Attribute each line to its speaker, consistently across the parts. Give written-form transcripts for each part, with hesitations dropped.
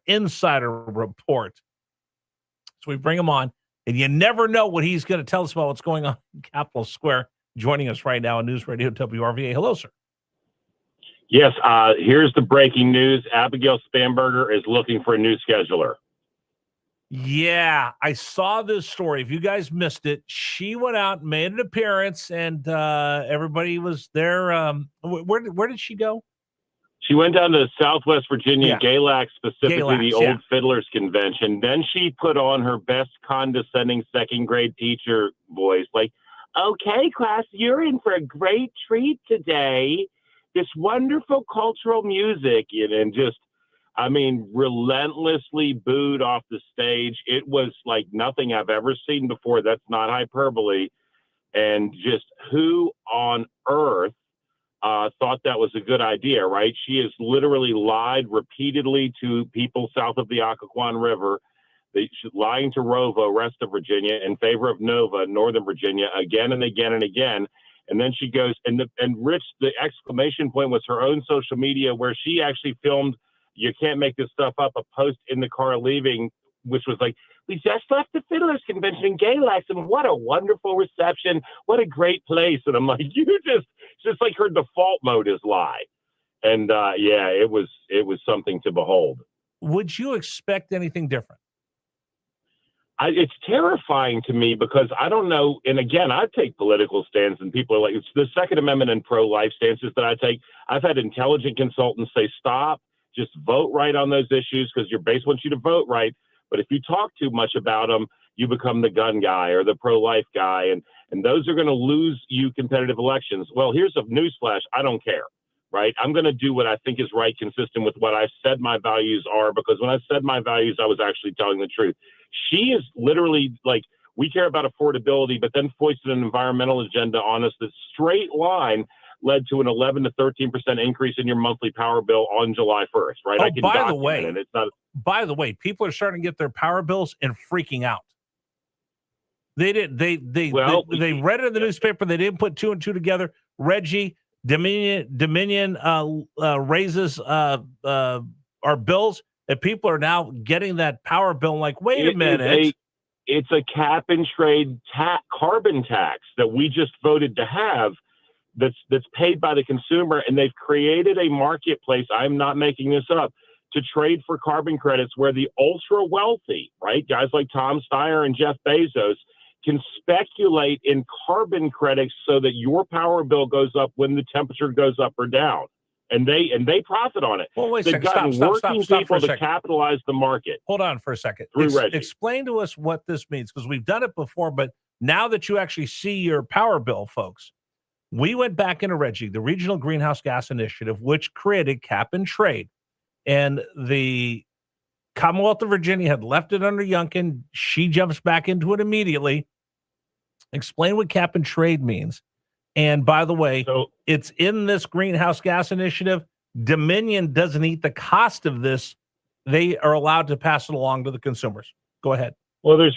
Speaker 1: insider report. So we bring him on, and you never know what he's going to tell us about what's going on in Capitol Square. Joining us right now on News Radio WRVA. Hello, sir.
Speaker 2: Yes, here's the breaking news. Abigail Spanberger is looking for a new scheduler.
Speaker 1: Yeah, I saw this story. If you guys missed it, she went out, made an appearance, and everybody was there. Where did she go?
Speaker 2: She went down to Southwest Virginia, Galax, specifically the Old Fiddlers Convention. Then she put on her best condescending second-grade teacher voice, like, okay, class, you're in for a great treat today. This wonderful cultural music, and just, I mean, relentlessly booed off the stage. It was like nothing I've ever seen before. That's not hyperbole. And just who on earth thought that was a good idea, right? She has literally lied repeatedly to people south of the Occoquan River. She's lying to ROVA, rest of Virginia, in favor of NOVA, Northern Virginia, again and again and again. And then she goes, and Rich, the exclamation point was her own social media, where she actually filmed, you can't make this stuff up, a post in the car leaving, which was like, we just left the Fiddlers Convention in Galax, and what a wonderful reception. What a great place. And I'm like, just like her default mode is lie. And yeah, it was something to behold.
Speaker 1: Would you expect anything different?
Speaker 2: It's terrifying to me because I don't know. And again, I take political stands, and people are like, it's the Second Amendment and pro-life stances that I take. I've had intelligent consultants say, stop, just vote right on those issues because your base wants you to vote right. But if you talk too much about them, you become the gun guy or the pro-life guy. And those are going to lose you competitive elections. Well, here's a newsflash. I don't care, right? I'm going to do what I think is right, consistent with what I've said my values are, because when I said my values, I was actually telling the truth. She is literally like, we care about affordability, but then foisted an environmental agenda on us. That straight line led to an 11 to 13% increase in your monthly power bill on July 1st, right?
Speaker 1: Oh,
Speaker 2: I can document it. It's not.
Speaker 1: By the way, people are starting to get their power bills and freaking out. They did. They read it in the newspaper. They didn't put two and two together. Reggie, Dominion raises our bills, and people are now getting that power bill. Like, wait a minute.
Speaker 2: It's a cap and trade carbon tax that we just voted to have. That's paid by the consumer, and they've created a marketplace. I'm not making this up, to trade for carbon credits where the ultra wealthy, right, guys like Tom Steyer and Jeff Bezos, can speculate in carbon credits so that your power bill goes up when the temperature goes up or down, and they profit on it.
Speaker 1: Well, wait a
Speaker 2: They've
Speaker 1: second.
Speaker 2: gotten working people to capitalize the market.
Speaker 1: Hold on for a second. Explain to us what this means, because we've done it before, but now that you actually see your power bill, folks, we went back into Reggie, the Regional Greenhouse Gas Initiative, which created cap and trade. And the Commonwealth of Virginia had left it under Youngkin. She jumps back into it immediately. Explain what cap and trade means. And by the way, it's in this Greenhouse Gas Initiative. Dominion doesn't eat the cost of this. They are allowed to pass it along to the consumers. Go ahead.
Speaker 2: Well, they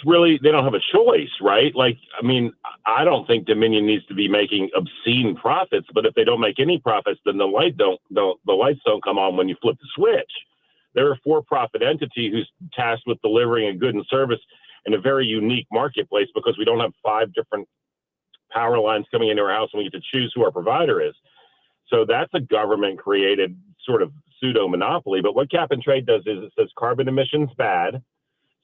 Speaker 2: don't have a choice, right? Like, I mean, I don't think Dominion needs to be making obscene profits, but if they don't make any profits, then the lights don't come on when you flip the switch. They're a for-profit entity who's tasked with delivering a good and service in a very unique marketplace, because we don't have 5 different power lines coming into our house and we get to choose who our provider is. So that's a government-created sort of pseudo-monopoly. But what cap and trade does is it says carbon emissions bad.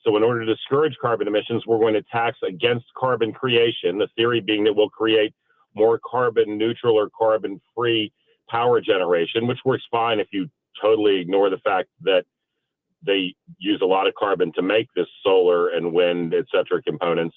Speaker 2: So in order to discourage carbon emissions, we're going to tax against carbon creation, the theory being that we'll create more carbon neutral or carbon free power generation, which works fine if you totally ignore the fact that they use a lot of carbon to make this solar and wind, et cetera, components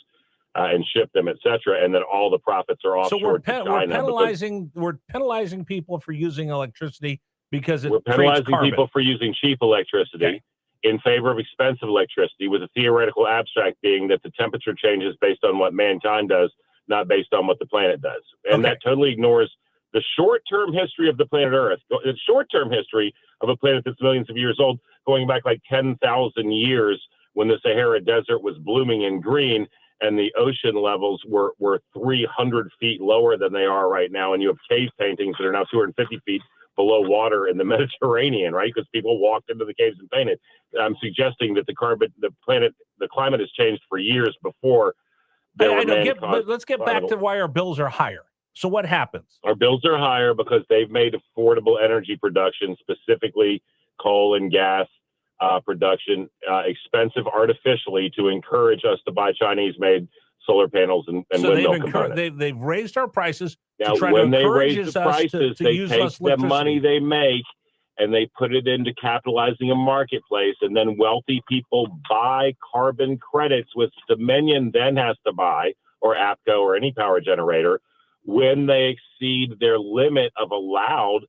Speaker 2: and ship them, et cetera. And then all the profits are offshore.
Speaker 1: So we're penalizing people for using electricity because we're
Speaker 2: penalizing people for using cheap electricity.
Speaker 1: Okay.
Speaker 2: In favor of expensive electricity, with a theoretical abstract being that the temperature changes based on what mankind does, not based on what the planet does. And that totally ignores the short-term history of the planet Earth, the short-term history of a planet that's millions of years old, going back like 10,000 years when the Sahara Desert was blooming in green and the ocean levels were 300 feet lower than they are right now. And you have cave paintings that are now 250 feet below water in the Mediterranean, right? Because people walked into the caves and painted. I'm suggesting that the climate has changed for years before there were man-caused.
Speaker 1: But let's get back to why our bills are higher. So what happens?
Speaker 2: Our bills are higher because they've made affordable energy production, specifically coal and gas production, expensive artificially to encourage us to buy Chinese-made solar panels and windmill components.
Speaker 1: They've raised our prices.
Speaker 2: Now, when they raise the prices, they take the money they make and they put it into capitalizing a marketplace, and then wealthy people buy carbon credits, which Dominion then has to buy, or APCO or any power generator, when they exceed their limit of allowed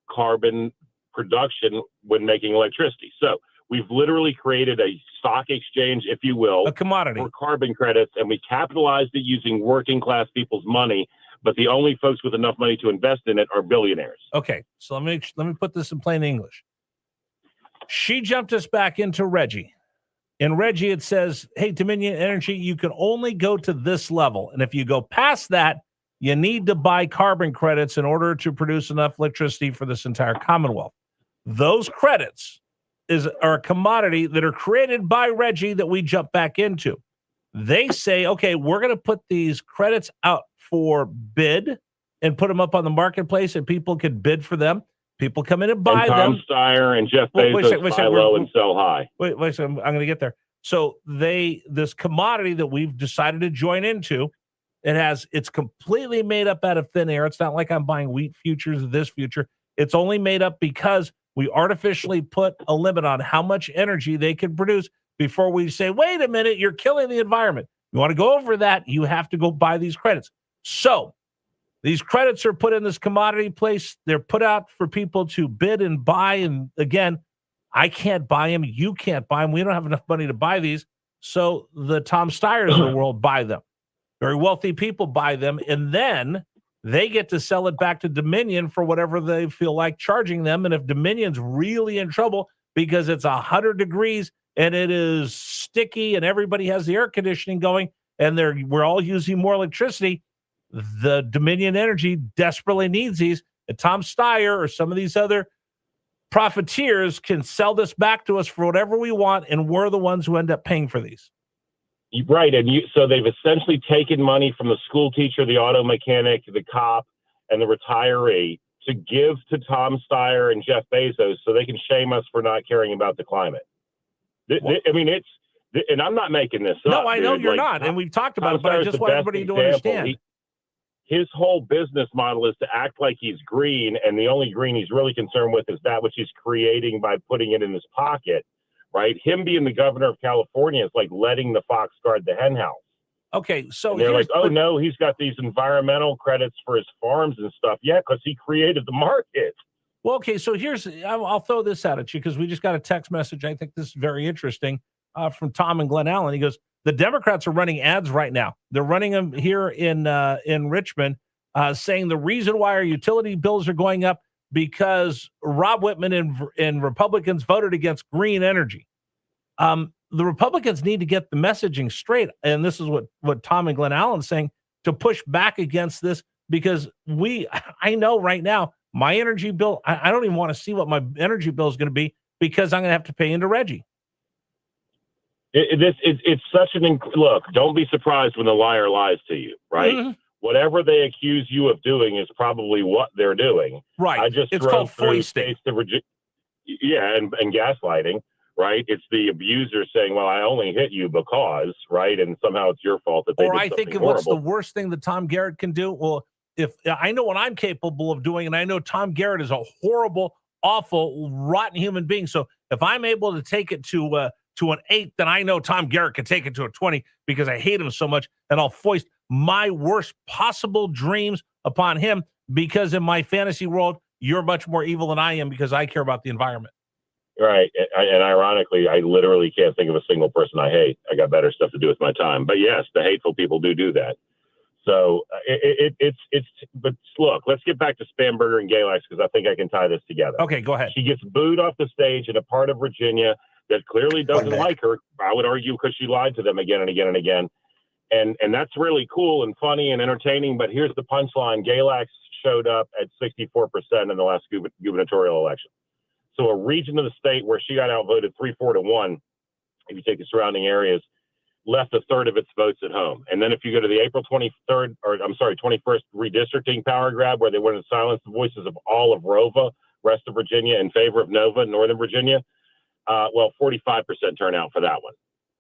Speaker 2: carbon production when making electricity. So we've literally created a stock exchange, if you will,
Speaker 1: a commodity
Speaker 2: for carbon credits, and we capitalized it using working class people's money. But the only folks with enough money to invest in it are billionaires.
Speaker 1: Okay, so let me put this in plain English. She jumped us back into Reggie. In Reggie, it says, hey, Dominion Energy, you can only go to this level. And if you go past that, you need to buy carbon credits in order to produce enough electricity for this entire Commonwealth. Those credits are a commodity that are created by Reggie that we jump back into. They say, okay, we're going to put these credits out for bid and put them up on the marketplace, and people can bid for them. People come in and buy them.
Speaker 2: Tom Steyer and Jeff Bezos buy low and sell high.
Speaker 1: Wait a second. I'm going to get there. So this commodity that we've decided to join into, it's completely made up out of thin air. It's not like I'm buying wheat futures or this future. It's only made up because we artificially put a limit on how much energy they can produce before we say, wait a minute, you're killing the environment. You want to go over that, you have to go buy these credits. So these credits are put in this commodity place. They're put out for people to bid and buy. And again, I can't buy them. You can't buy them. We don't have enough money to buy these. So the Tom Steyers of the world buy them. Very wealthy people buy them. And then they get to sell it back to Dominion for whatever they feel like charging them. And if Dominion's really in trouble because it's 100 degrees and it is sticky and everybody has the air conditioning going and we're all using more electricity, the Dominion Energy desperately needs these. And Tom Steyer or some of these other profiteers can sell this back to us for whatever we want, and we're the ones who end up paying for these.
Speaker 2: Right, so they've essentially taken money from the school teacher, the auto mechanic, the cop, and the retiree to give to Tom Steyer and Jeff Bezos so they can shame us for not caring about the climate. And I'm not making this up.
Speaker 1: No, I know you're not, and we've talked about it, but I just want everybody to understand.
Speaker 2: His whole business model is to act like he's green, and the only green he's really concerned with is that which he's creating by putting it in his pocket, right? Him being the governor of California is like letting the fox guard the hen house.
Speaker 1: Okay, so
Speaker 2: and they're like, no, he's got these environmental credits for his farms and stuff. Yeah, because he created the market.
Speaker 1: Well, okay, so I'll throw this out at you because we just got a text message. I think this is very interesting from Tom and Glen Allen. He goes, the Democrats are running ads right now. They're running them here in Richmond, saying the reason why our utility bills are going up because Rob Whitman and Republicans voted against green energy. The Republicans need to get the messaging straight, and this is what Tom and Glen Allen is saying, to push back against this, because I know right now my energy bill, I don't even want to see what my energy bill is going to be because I'm going to have to pay into Reggie.
Speaker 2: It's such look, don't be surprised when the liar lies to you, right? Mm-hmm. Whatever they accuse you of doing is probably what they're doing.
Speaker 1: Right.
Speaker 2: It's called foisting. And gaslighting, right? It's the abuser saying, well, I only hit you because, right? And somehow it's your fault that they did something horrible. Or I think
Speaker 1: what's the worst thing that Tom Garrett can do? Well, if I know what I'm capable of doing, and I know Tom Garrett is a horrible, awful, rotten human being. So if I'm able to take it to an 8, then I know Tom Garrett can take it to a 20 because I hate him so much, and I'll foist my worst possible dreams upon him because in my fantasy world, you're much more evil than I am because I care about the environment.
Speaker 2: Right. And ironically, I literally can't think of a single person I hate. I got better stuff to do with my time. But yes, the hateful people do that. So but look, let's get back to Spamberger and Galax because I think I can tie this together.
Speaker 1: Okay, go ahead.
Speaker 2: She gets booed off the stage in a part of Virginia that clearly doesn't like her. I would argue because she lied to them again and again and again. And that's really cool and funny and entertaining. But here's the punchline. Galax showed up at 64% in the last gubernatorial election. So a region of the state where she got outvoted 3-4 to 1, if you take the surrounding areas, left a third of its votes at home. And then if you go to the April 21st redistricting power grab, where they wanted to silence the voices of all of ROVA, rest of Virginia, in favor of Nova, Northern Virginia, 45% turnout for that one.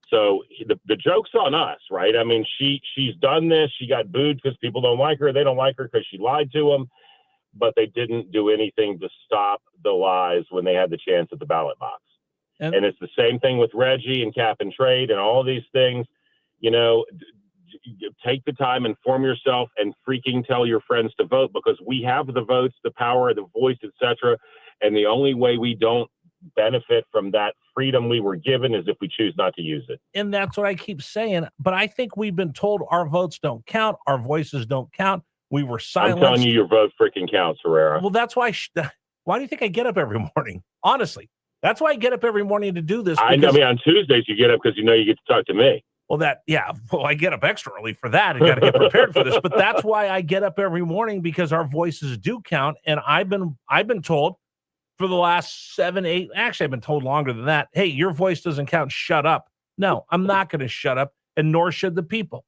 Speaker 2: So the joke's on us, right? I mean, she's done this. She got booed because people don't like her. They don't like her because she lied to them. But they didn't do anything to stop the lies when they had the chance at the ballot box. And it's the same thing with Reggie and cap and trade and all these things. You know, take the time, inform yourself, and freaking tell your friends to vote, because we have the votes, the power, the voice, etc. And the only way we don't benefit from that freedom we were given is if we choose not to use it.
Speaker 1: And that's what I keep saying. But I think we've been told our votes don't count, our voices don't count. We were silenced.
Speaker 2: I'm telling you, your vote freaking counts, Herrera.
Speaker 1: Well, that's why. Why do you think I get up every morning? Honestly, that's why I get up every morning to do this.
Speaker 2: I mean, on Tuesdays you get up because you know you get to talk to me.
Speaker 1: Well, I get up extra early for that. I got to get prepared for this. But that's why I get up every morning, because our voices do count. And I've been told for the last 7, 8, actually I've been told longer than that. Hey, your voice doesn't count. Shut up. No, I'm not going to shut up, and nor should the people.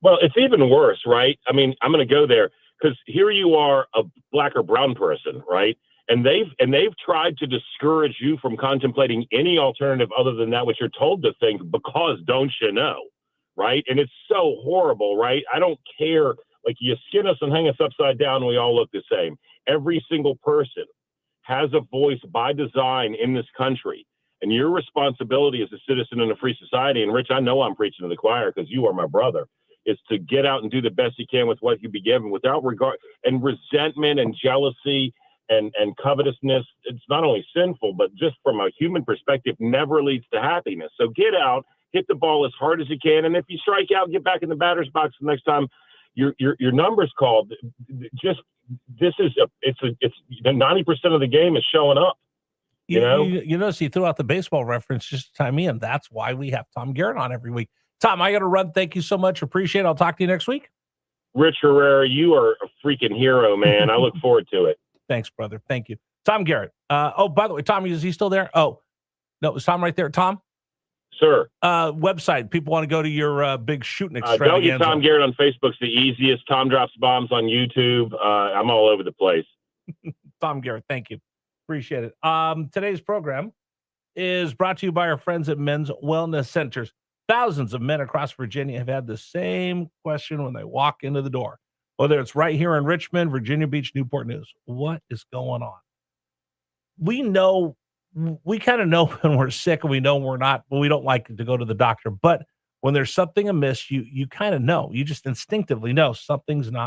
Speaker 2: Well, it's even worse, right? I mean, I'm going to go there because here you are, a black or brown person, right? And they've tried to discourage you from contemplating any alternative other than that which you're told to think, because don't you know, right? And it's so horrible, right? I don't care. Like, you skin us and hang us upside down, and we all look the same. Every single person has a voice by design in this country. And your responsibility as a citizen in a free society, and Rich, I know I'm preaching to the choir because you are my brother, is to get out and do the best you can with what you be given without regard and resentment and jealousy and covetousness. It's not only sinful, but just from a human perspective, never leads to happiness. So get out, hit the ball as hard as you can. And if you strike out, get back in the batter's box the next time your number's called. Just, it's 90% of the game is showing up. You
Speaker 1: notice he threw out the baseball reference just to time in. That's why we have Tom Garrett on every week. Tom, I got to run. Thank you so much. Appreciate it. I'll talk to you next week.
Speaker 2: Rich Herrera, you are a freaking hero, man. I look forward to it.
Speaker 1: Thanks, brother. Thank you. Tom Garrett. By the way, Tom, is he still there? Oh, no, is Tom right there? Tom?
Speaker 2: Sir.
Speaker 1: Website. People want to go to your big shooting
Speaker 2: extravaganza. Delegate Tom Garrett on Facebook's the easiest. Tom drops bombs on YouTube. I'm all over the place.
Speaker 1: Tom Garrett, thank you. Appreciate it. Today's program is brought to you by our friends at Men's Wellness Centers. Thousands of men across Virginia have had the same question when they walk into the door, whether it's right here in Richmond, Virginia Beach, Newport News. What is going on? We kind of know when we're sick, and we know we're not, but we don't like to go to the doctor. But when there's something amiss, you kind of know. You just instinctively know something's not